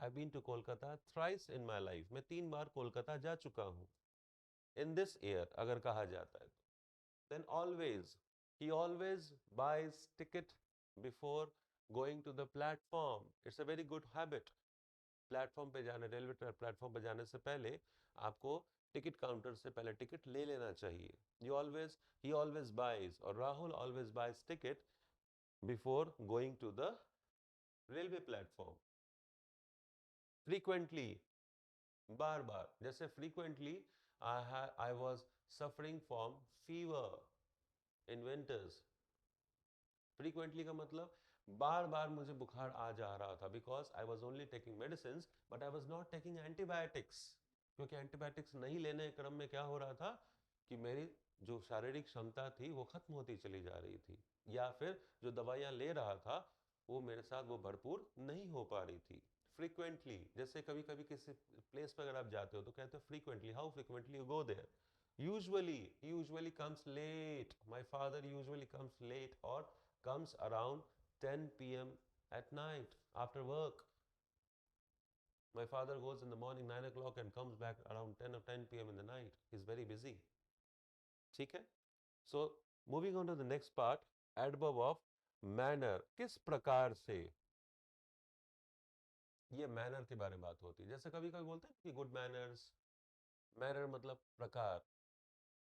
have been to Kolkata thrice in my life, मैं 3 बार कोलकाता जा चुका हूं। in this year अगर कहा जाता है तो then always, he always buys ticket before going to the platform, it's a very good habit। Platform पे जाने, रेलवे प्लेटफॉर्म पे जाने से पहले आपको टिकट काउंटर से पहले टिकट ले लेना चाहिए। You always, he always buys, और Rahul always buys ticket before going to the railway platform. Frequently, बार बार, जैसे frequently I was suffering from fever in winters. फ्रीक्वेंटली का मतलब बार बार मुझे बुखार आ जा रहा था, because I was only taking medicine but I was not taking antibiotics. क्योंकि एंटीबायोटिक्स नहीं लेने के क्रम में क्या हो रहा था कि मेरी जो शारीरिक क्षमता थी वो खत्म होती चली जा रही थी, या फिर जो दवाइयाँ ले रहा था वो मेरे साथ वो भरपूर नहीं हो पा रही थी। फ्रीक्वेंटली, जैसे कभी कभी किसी प्लेस पर अगर आप जाते हो तो कहते हो frequently, how frequently you go there? Usually, he usually comes late. My father usually comes late or comes around 10 p.m. at night after work. My father goes in the morning 9 o'clock and comes back around 10 or 10 p.m. in the night. He's very busy. ठीक है? So, moving on to the next part, adverb of manner. किस प्रकार से? ये manner के बारे में बात होती है। जैसे कभी कभी बोलते हैं कि गुड मैनर्स, मैनर मतलब प्रकार,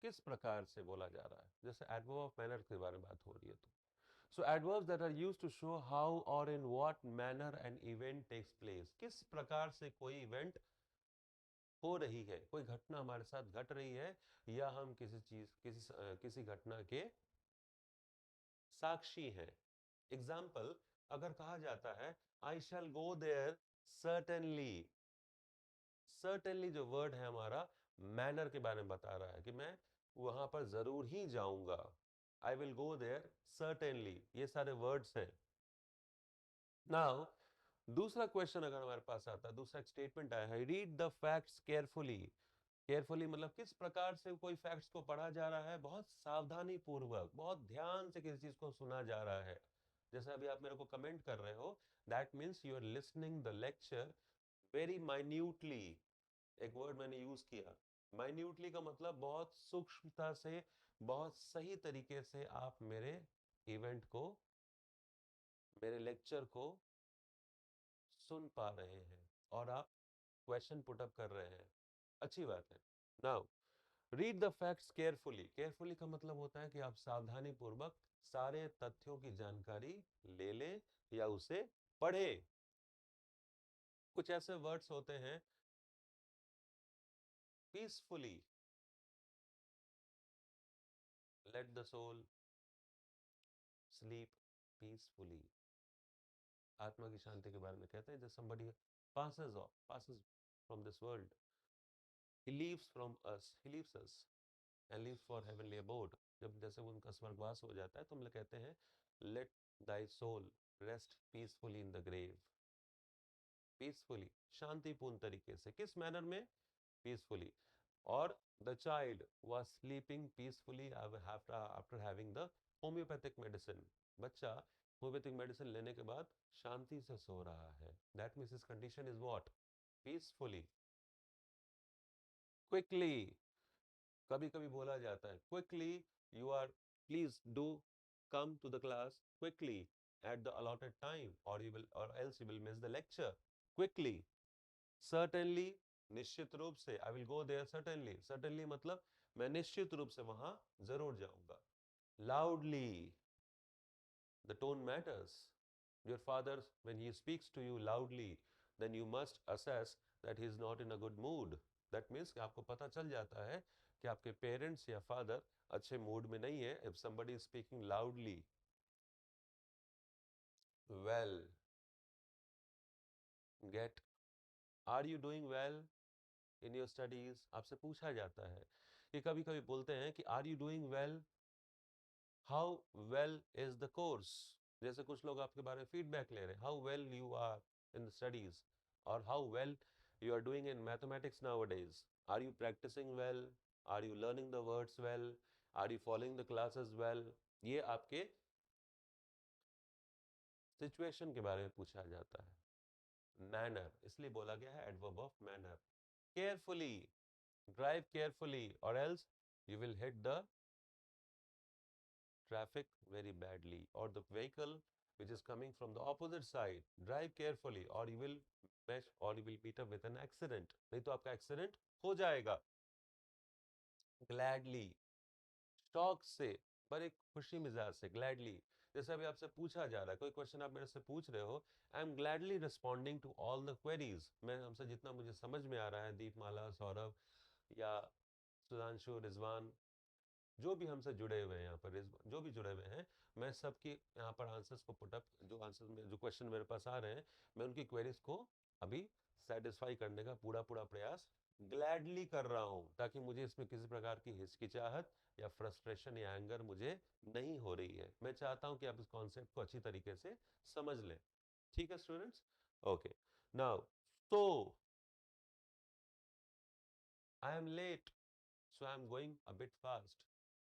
किस प्रकार से बोला जा रहा है। जैसे एडवर्ब ऑफ मैनर के बारे में बात हो रही है तो so adverbs that are used to show how or in what manner an event takes place, किस प्रकार से कोई इवेंट हो रही है, कोई घटना हमारे साथ घट रही है, या हम किसी घटना के साक्षी हैं। एग्जाम्पल, अगर कहा जाता है आई शैल गो देयर सर्टेनली, सर्टेनली जो वर्ड है हमारा मैनर के बारे में बता रहा है कि मैं वहां पर जरूर ही जाऊंगा। I will go there certainly, ये सारे वर्ड्स हैं। नाउ दूसरा क्वेश्चन अगर हमारे पास आता है, दूसरा स्टेटमेंट आया है, read the facts carefully. Carefully मतलब किस प्रकार से कोई फैक्ट्स को पढ़ा जा रहा है, बहुत सावधानी पूर्वक, बहुत ध्यान से किसी चीज को सुना जा रहा है। जैसे अभी आप मेरे को कमेंट कर रहे हो, that means you are listening the lecture very minutely. एक वर्ड मैंने यूज किया, माइन्यूटली का मतलब बहुत सूक्ष्मता से, बहुत सही तरीके से आप मेरे इवेंट को, मेरे लेक्चर को सुन पा रहे हैं और आप क्वेश्चन पुट अप कर रहे हैं। अच्छी बात है। Now read the facts carefully. Carefully का मतलब होता है कि आप सावधानी पूर्वक सारे तथ्यों की जानकारी ले लें या उसे पढ़े। कुछ ऐसे वर्ड्स होते हैं, peacefully, let the soul sleep peacefully, आत्मा की शांति के बारे में कहते हैं। जब somebody passes from this world, he leaves from us, he leaves us and leaves for heavenly abode। जब जैसे उनका स्वर्गवास हो जाता है तो हम लोग कहते हैं let thy soul rest peacefully in the grave। Peacefully, शांतिपूर्ण तरीके से, किस मैनर में? पीसफुली। और the child was sleeping peacefully after having the homeopathic medicine. बच्चा होम्योपैथिक मेडिसिन लेने के बाद शांति से सो रहा है, that means his condition is what? Peacefully. Quickly, कभी कभी बोला जाता है quickly, you are, please do come to the class quickly. at the allotted time, or else you will miss the lecture quickly. Certainly, निश्चित रूप से, I will go there certainly. Certainly मतलब मैं निश्चित रूप से वहां जरूर जाऊंगा. Loudly, the tone matters. Your father, when he speaks to you loudly, then you must assess that he is not in a good mood. That means कि आपको पता चल जाता है कि आपके parents या father अच्छे mood में नहीं है. If somebody is speaking loudly, well, get, are you doing well in your studies? आपसे पूछा जाता है कि कभी कभी बोलते हैं कि are you doing well? How well is the course? जैसे कुछ लोग आपके बारे में फीडबैक ले रहे हैं, how well you are in the studies, or how well you are doing in mathematics nowadays. Are you practicing well? Are you learning the words well? Are you following the classes well? ये आपके situation के बारे में पूछा जाता है. Manner इसलिए बोला गया है adverb of manner. Carefully, drive carefully, or else you will hit the traffic very badly, or the vehicle which is coming from the opposite side. Drive carefully, or you will meet up with an accident. नहीं तो आपका accident हो जाएगा. Gladly, शौक से, पर एक खुशी मिजाज से. Gladly, जैसे अभी आपसे पूछा जा रहा है, कोई क्वेश्चन आप मेरे से पूछ रहे हो, I am gladly responding to all the queries. मैं हमसे जितना मुझे समझ में आ रहा है, दीपमाला, सौरभ या सुधांशु, रिजवान, जो भी हमसे जुड़े हुए हैं यहाँ पर, जो भी जुड़े हुए हैं, मैं सबकी यहाँ पर आंसर्स को पुटअप, जो आंसर में जो क्वेश्चन मेरे पास आ रहे हैं, मैं उनकी क्वेरीज को अभी सेटिस्फाई करने का पूरा पूरा प्रयास ग्लैडली कर रहा हूँ, ताकि मुझे इसमें किसी प्रकार की हिचकिचाहट या फ्रस्ट्रेशन या एंगर मुझे नहीं हो रही है. मैं चाहता हूँ कि आप इस कॉन्सेप्ट को अच्छी तरीके से समझ लें. ठीक है students? Okay. Now, so I am late, so I am going a bit fast.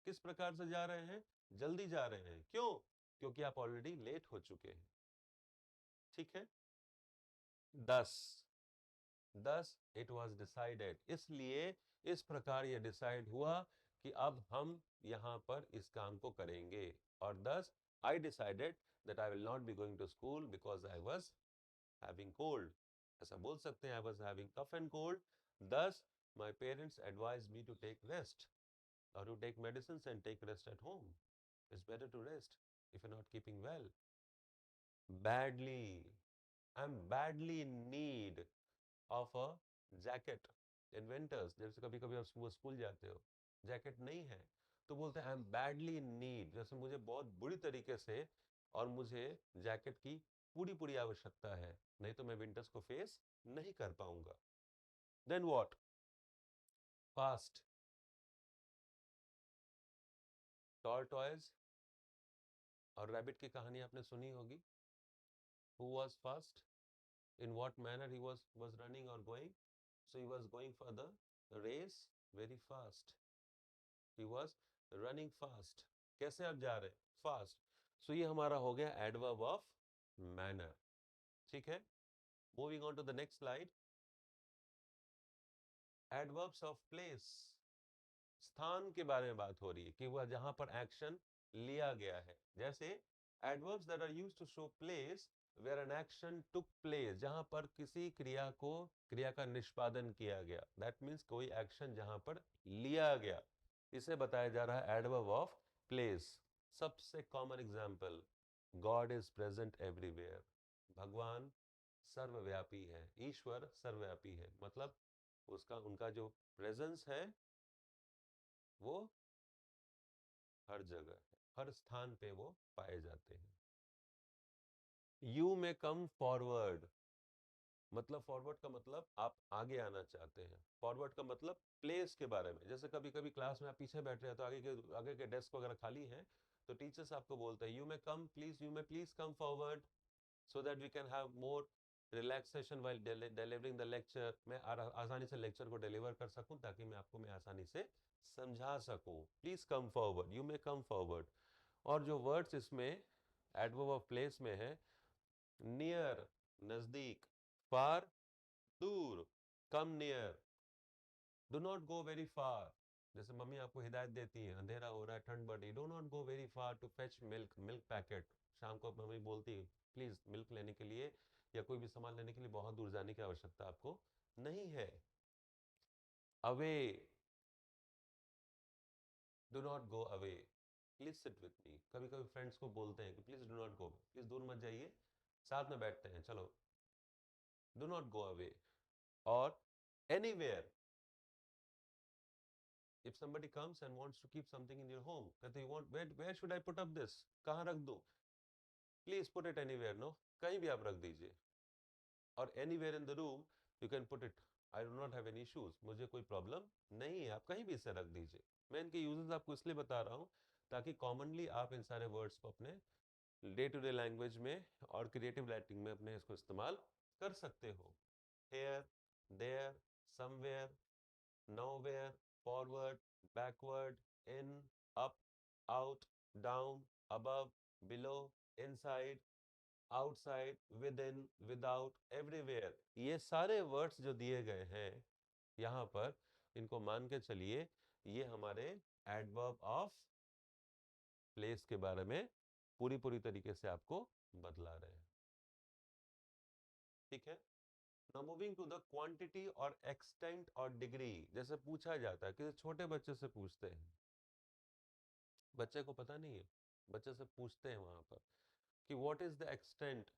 किस प्रकार से जा रहे हैं? जल्दी जा रहे हैं. क्यों? क्योंकि आप ऑलरेडी लेट हो चुके हैं. ठीक है. 10, 10 इट वॉज डिसाइडेड, इसलिए इस प्रकार यह डिसाइड हुआ कि अब हम यहां पर इस काम को करेंगे. और 10, I decided that I will not be going to school because I was having cold. ऐसा बोल सकते हैं, I was having cough and cold. 10, my parents advise me to take rest, or to take medicines and take rest at home. It's better to rest if you're not keeping well. Badly. I'm badly in need of a jacket in winters. जैसे कभी कभी आप सुबह school जाते हो, jacket नहीं है, तो बोलते हैं I am badly in need, जैसे मुझे बहुत बुरी तरीके से और मुझे जैकेट की पूरी पूरी आवश्यकता है, नहीं तो मैं विंटर्स को फेस नहीं कर पाऊंगा. Then what? फास्ट. टॉर्टॉइज और रैबिट की कहानी आपने सुनी होगी. Who was fast? In what manner he was running or going? So he was going for the race very fast. He was running fast. कैसे आप जा रहे हैं? Fast. So ये हमारा हो गया adverb of manner. ठीक है. Moving on to the next slide. Adverbs of place. स्थान के बारे में बात हो रही है कि वह जहां पर एक्शन लिया गया है. जैसे adverbs that are used to show place where an action took place, जहां पर किसी क्रिया का निष्पादन किया गया. That means कोई एक्शन जहां पर लिया गया, इसे बताया जा रहा है adverb of place. सबसे common example, God is present everywhere. भगवान सर्वव्यापी है, ईश्वर सर्वव्यापी है, मतलब उसका उनका जो प्रेजेंस है वो हर जगह है, हर स्थान पे वो पाए जाते हैं. यू में कम फॉरवर्ड, मतलब फॉरवर्ड का मतलब आप आगे आना चाहते हैं. फॉरवर्ड का मतलब प्लेस के बारे में. जैसे कभी कभी क्लास में आप पीछे बैठ रहे हैं, तो आगे के डेस्क वगैरह खाली हैं, तो टीचर्स आपको बोलते हैं you may please come forward so that we can have more relaxation while delivering the lecture. मैं आसानी से लेक्चर को डिलीवर कर सकूं, ताकि मैं आसानी से समझा सकूं. प्लीज कम फॉरवर्ड, यू में कम फॉरवर्ड. और जो वर्ड्स इसमें एडवर्ब ऑफ प्लेस में है, नियर नजदीक, फार दूर, come near, do not go very फार, जैसे मम्मी आपको हिदायत देती है, अंधेरा हो रहा है, ठंड बढ़ रही, do not go very far to fetch milk packet. शाम को मम्मी बोलती है प्लीज मिल्क लेने के लिए या कोई भी सामान लेने के लिए बहुत दूर जाने की आवश्यकता आपको नहीं है। Away, do not go away, please sit with me. कभी कभी फ्रेंड्स को बोलते हैं कि please do not go, please दूर मत जाइए, साथ में बैठते हैं चलो, डू नॉट गो अवे। और anywhere, if somebody comes and wants to keep something in your home, कहते you want, where should I put up this, कहाँ रख दूँ, please put it anywhere, no, कहीं भी आप रख दीजिए। और anywhere in the room you can put it, I do not have any issues, मुझे कोई प्रॉब्लम नहीं है, आप कहीं भी इसे रख दीजिए। मैं इनके यूजेस आपको इसलिए बता रहा हूँ ताकि कॉमनली आप इन सारे वर्ड्स को अपने डे टू डे लैंग्वेज में और क्रिएटिव राइटिंग में अपने इसको इस्तेमाल कर सकते हो। Here, there, somewhere, nowhere, forward, backward, in, up, out, down, above, below, inside, outside, within, without, everywhere, ये सारे वर्ड्स जो दिए गए हैं यहाँ पर, इनको मान के चलिए ये हमारे एडवर्ब ऑफ प्लेस के बारे में पूरी पूरी तरीके से आपको बतला रहे हैं। ठीक है। Now moving to the quantity और एक्सटेंट और डिग्री। जैसे पूछा जाता है, किसी छोटे बच्चे से पूछते हैं, बच्चे को पता नहीं है, बच्चे से पूछते हैं वहां पर कि what is the extent,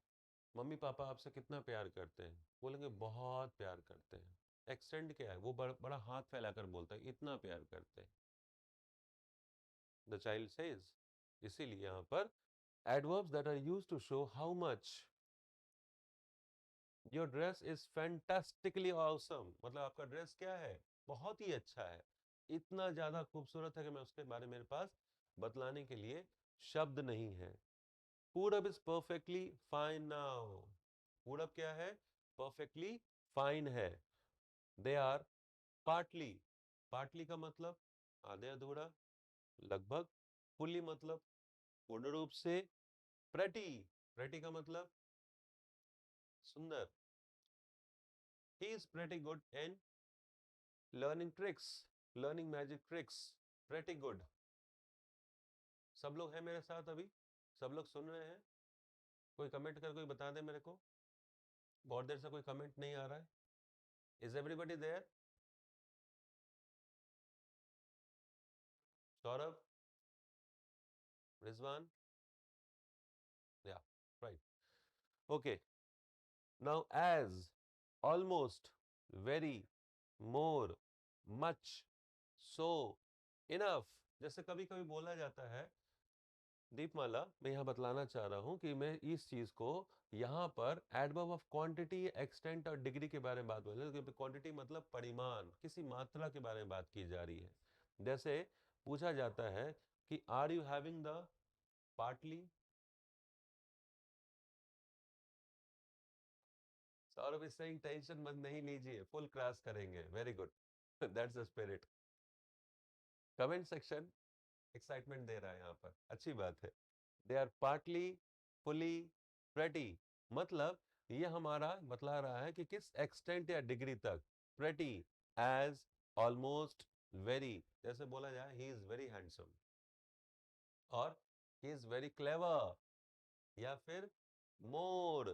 mummy papa आपसे कितना प्यार करते हैं, बोलेंगे बहुत प्यार करते हैं। एक्सटेंट क्या है, वो बड़ा हाथ फैलाकर बोलता है इतना प्यार करते हैं, द चाइल्ड सेज। इसीलिए यहाँ पर adverbs that are used to show how much your dress is fantastically awesome, मतलब आपका ड्रेस क्या है, बहुत ही अच्छा है, इतना ज्यादा खूबसूरत है कि मैं उसके बारे में, मेरे पास बतलाने के लिए शब्द नहीं है। पूरब इज परफेक्टली फाइन नाउ, पूरब क्या है, परफेक्टली फाइन है। दे आर पार्टली, पार्टली का मतलब आधे अधूरा, लगभग। फुल्ली मतलब पूर्ण रूप से। प्रेटी, प्रेटी का मतलब सुंदर। He is pretty good in learning tricks, learning magic tricks, pretty good. सब लोग हैं मेरे साथ अभी, सब लोग सुन रहे हैं? कोई कमेंट कर, कोई बता दे मेरे को, बहुत देर से कोई कमेंट नहीं आ रहा है। Is everybody there? Saurabh, Rizwan, yeah, right, okay. Now as, almost, very, more, much, so, enough. जैसे कभी कभी बोला जाता है, दीपमाला मैं यहाँ बतलाना चाह रहा हूँ कि मैं इस चीज को यहाँ पर एडवर्ब ऑफ क्वांटिटी, एक्सटेंट और डिग्री के बारे में बात बोल रहे हैं। क्वांटिटी मतलब परिमाण, किसी मात्रा के बारे में बात की जा रही है। जैसे पूछा जाता है कि are you having the partly, Saurabh is saying tension मत नहीं लीजिए, फुल क्लास करेंगे, very good, that's the spirit. Comment section excitement दे रहा है यहाँ पर, अच्छी बात है। They are partly, fully, pretty, मतलब ये हमारा बतला रहा है कि किस एक्सटेंट या डिग्री तक। प्रेटी, एज, ऑलमोस्ट, वेरी, जैसे बोला जाए ही इज वेरी हैंडसम, और ही इज वेरी क्लेवर, या फिर more,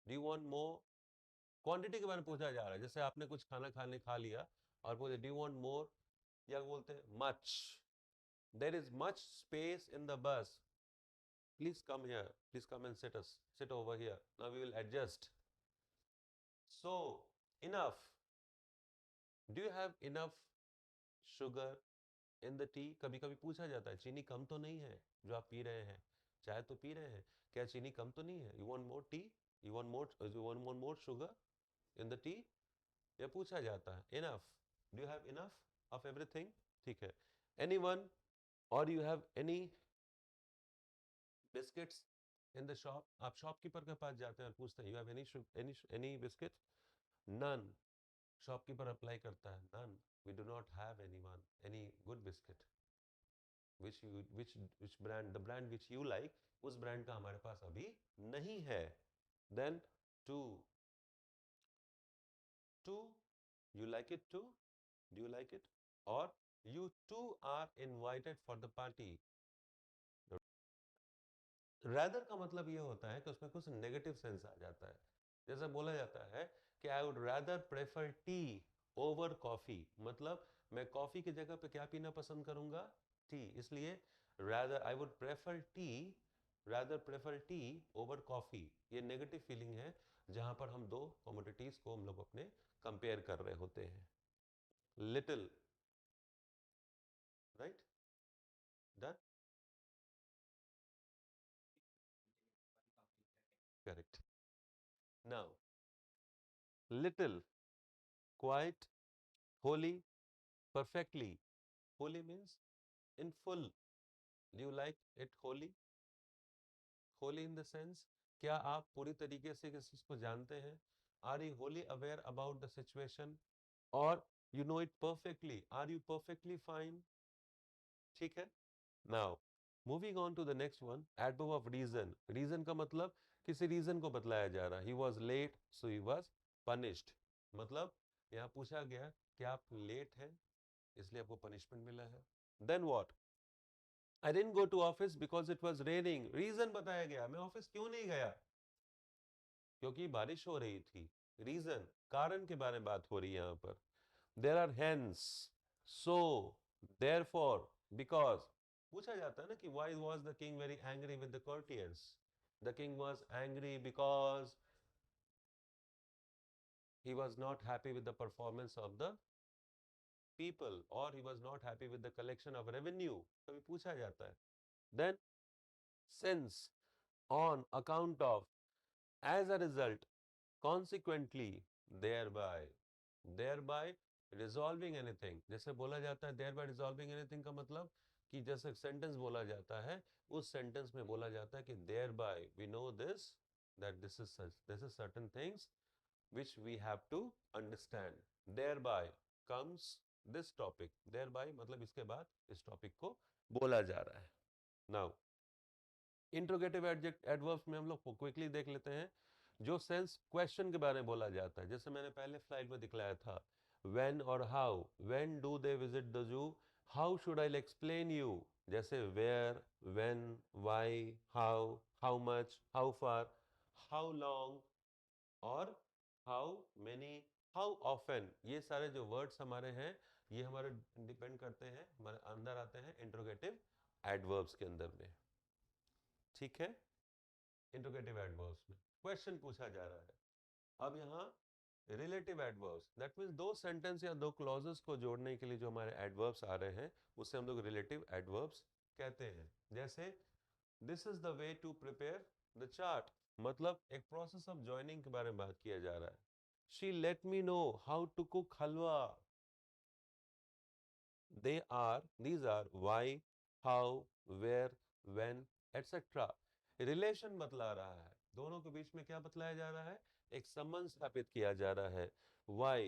do you want more. Quantity के बारे में पूछा जा रहा है, जैसे आपने कुछ खाना खा लिया और बोले डू यू वांट मोर, या बोलते हैं much, there is much space in the bus, please come here, please come and sit over here, now we will adjust. So enough, do you have enough sugar in the tea? कभी कभी पूछा जाता है चीनी कम तो नहीं है जो आप पी रहे हैं, चाय तो पी रहे हैं, क्या चीनी कम तो नहीं है, you want more tea, you want more sugar in the tea, या पूछा जाता है enough, do you have enough of everything? ठीक है। anyone, or you have any biscuits in the shop, आप शॉपकीपर के पास जाते हैं और पूछते हैं you have any biscuit? none, shopkeeper apply करता है none, we do not have any good biscuit, which brand, the brand which you like, उस ब्रांड का हमारे पास अभी नहीं है। then two, two, you like it too, do you like it? और you too are invited for the party. rather का मतलब ये होता है कि उसमें कुछ नेगेटिव सेंस आ जाता है। जैसे बोला जाता है कि I would rather prefer tea over coffee, मतलब मैं कॉफी की जगह पे क्या पीना पसंद करूंगा, टी। इसलिए rather I would prefer tea, rather prefer tea over coffee, ये नेगेटिव फीलिंग है जहां पर हम दो कमोडिटीज को हम लोग अपने कंपेयर कर रहे होते हैं। Little, right, done, correct. Now little, quite, Holi, perfectly. Holy means in full. Do you like it holy? Holy in the sense, क्या आप पूरी तरीके से किस चीज को जानते हैं? Are you wholly aware about the situation? Or you know it perfectly? Are you perfectly fine? ठीक है? Now, moving on to the next one, adverb of reason. Reason का मतलब किसी reason को बतलाया जा रहा है। He was late, so he was punished. मतलब यहाँ पूछा गया कि आप late हैं, इसलिए आपको punishment मिला है। Then what? I didn't go to office because it was raining. Reason बताया गया, मैं ऑफिस क्यों नहीं गया? क्योंकि बारिश हो रही थी। Reason, कारण के बारे में बात हो रही है यहाँ पर। There are hence, so, therefore, because. पूछा जाता है ना कि why was the king very angry with the courtiers? The king was angry because he was not happy with the performance of the people, or he was not happy with the collection of revenue. कभी पूछा जाता है। Then, since, on account of, as a result, consequently, thereby, thereby resolving anything. जैसे बोला जाता है thereby resolving anything का मतलब कि जैसे सेंटेंस बोला जाता है, उस सेंटेंस में बोला जाता है कि thereby we know this, that this is such, this is certain things which we have to understand. Thereby comes this topic. Thereby मतलब इसके बाद इस टॉपिक को बोला जा रहा है। Now, इंट्रोगेटिव एडवर्ब्स में हम लोग क्विकली देख लेते हैं। जो सेंस क्वेश्चन के बारे में बोला जाता है, जैसे मैंने पहले स्लाइड में दिखलाया था, व्हेन और how. When do they visit the zoo, how should I explain you. जैसे where, when, why, how much, how far, how long, और हाउ मेनी, हाउ ऑफन। ये सारे जो वर्ड्स हमारे हैं, ये हमारे डिपेंड करते हैं, हमारे अंदर आते हैं इंट्रोगेटिव एडवर्ब्स के अंदर में। ठीक है? इंट्रोगेटिव एडवर्ब्स में क्वेश्चन पूछा जा रहा है। अब यहाँ रिलेटिव एडवर्ब्स, दैट मींस दो सेंटेंस या दो क्लॉजेस को जोड़ने के लिए जो हमारे एडवर्ब्स आ रहे हैं, उसे हम लोग रिलेटिव एडवर्ब्स कहते हैं। जैसे this is the way to prepare the chart, मतलब एक प्रोसेस ऑफ जॉइनिंग के बारे में बात किया जा रहा है। She let me know how to cook halwa. these are why, how, where, when, etc. Relation बतला रहा है, दोनों के बीच में क्या बतलाया जा रहा है? एक संबंध स्थापित किया जा रहा है। why,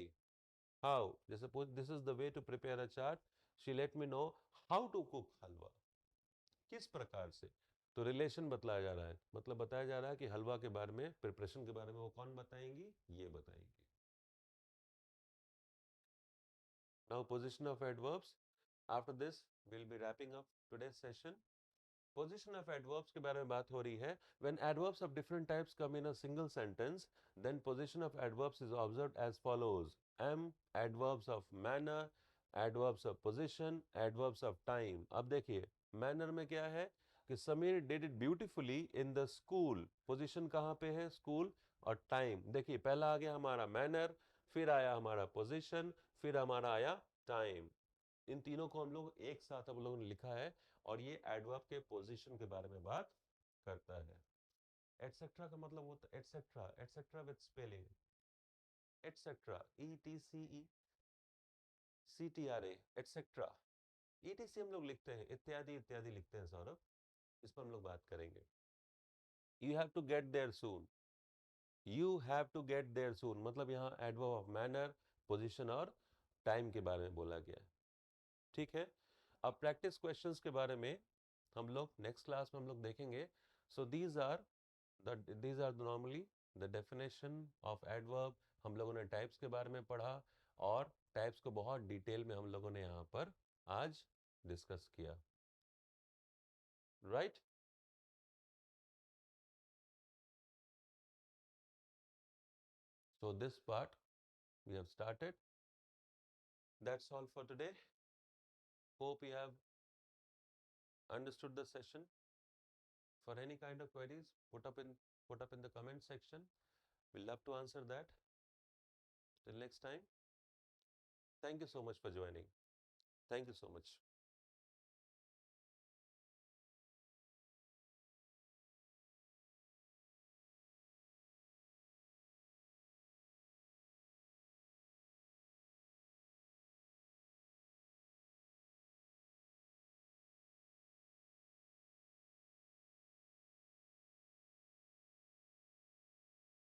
how, जैसे this is the way to prepare a chart, she let me know how to cook हलवा, किस प्रकार से। तो रिलेशन बतलाया जा रहा है, मतलब बताया जा रहा है कि हलवा के बारे में, प्रिपरेशन के बारे में वो कौन बताएंगी? ये बताएंगी। Now position of adverbs. After this we'll be wrapping up today's session. Position of adverbs के बारे में बात हो रही है। When adverbs of different types come in a single sentence, then position of adverbs is observed as follows. M, adverbs of manner, adverbs of position, adverbs of time. अब देखिए manner में क्या है कि Sameer did it beautifully in the school. Position कहाँ पे है? School। और time, देखिए पहला आ गया हमारा manner, फिर आया हमारा position, फिर हमारा आया time। इन तीनों को हम लोग एक साथ हम लोगों ने लिखा है, और ये एडवर्ब के पोजीशन के बारे में बात करता है। एटसेट्रा का मतलब होता है etcetera, etcetera with spelling, etcetera, ETCECTRA, etcetera. ETC हम लोग लिखते हैं, इत्यादि इत्यादि लिखते हैं सौरभ, इस पर हम लोग बात करेंगे। You have to get there soon, you have to get there soon, मतलब यहाँ एडवर्ब ऑफ मैनर, पोजीशन और टाइम के बारे में बोला गया है। ठीक है? अब प्रैक्टिस क्वेश्चंस के बारे में हम लोग नेक्स्ट क्लास में हम लोग देखेंगे। सो these are normally the definition of adverb। हम लोगों ने टाइप्स के बारे में पढ़ा, और टाइप्स को बहुत डिटेल में हम लोगों ने यहाँ पर आज डिस्कस किया, right? So this part we have started. That's all for today. Hope you have understood the session. For any kind of queries, put up in the comment section. We'll love to answer that. Till next time. Thank you so much for joining. Thank you so much.